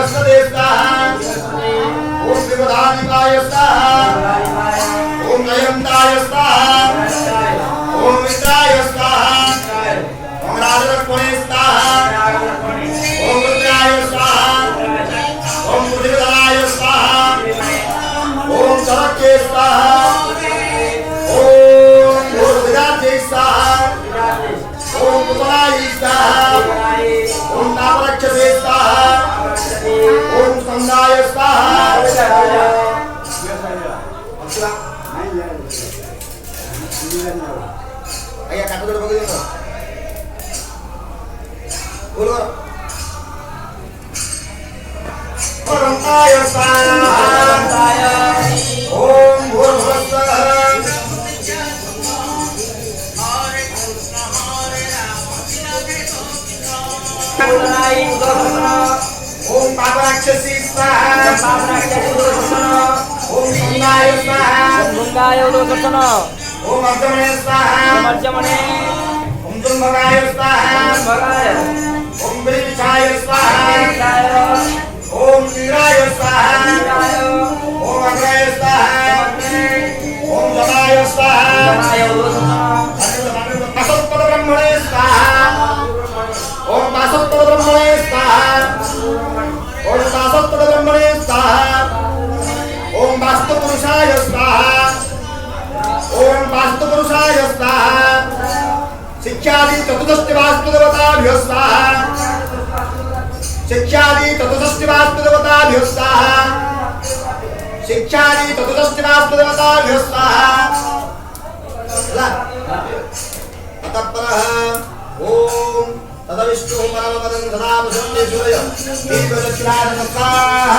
बृहस्पते स्वाहा ओम विपदानिकाय स्वाहा ओम नयनताय स्वाहा ओम मित्राय स्वाहा ओम राजलक्ष्मणे स्वाहा ओम रुद्राय स्वाहा ओम बुद्धिधराय स्वाहा ओम सरके स्वाहा ओम भूर्विदाते स्वाहा ओम पुतलाय स्वाहा ओम नामरक्षसे स्वाहा ओम संगाय स्वाहा ayah kata dulu begitu ulur orang ayah saya om bhurvasvaha om paparakshasi swaha om sangaya swaha ओम अर्जमणे स्वाहा ओम दुर्मगाय स्वाहा ओम विरिचाय स्वाहा ओम इंद्राय स्वाहा ओम अग्राय स्वाहा ओम जलाय स्वाहा पाशुपत ब्रह्मणे स्वाहा ओम पाशुपत ब्रह्मणे स्वाहा ओम पाशुपत ब्रह्मणे स्वाहा ओम वास्तु पुरुषाय स्वाहा ओम वास्तु पुरुषाय स्वाहा शिक्षादि चतुष्टि वास्तु देवताभ्यो स्वाहा शिक्षादि चतुष्टि वास्तु देवताभ्यो स्वाहा शिक्षादि चतुष्टि वास्तु देवताभ्यो स्वाहा ततःपरः ओम तदविष्णु परमपदं सदा वसन्ते सूर्य दीर्घदक्षिणाय नमः।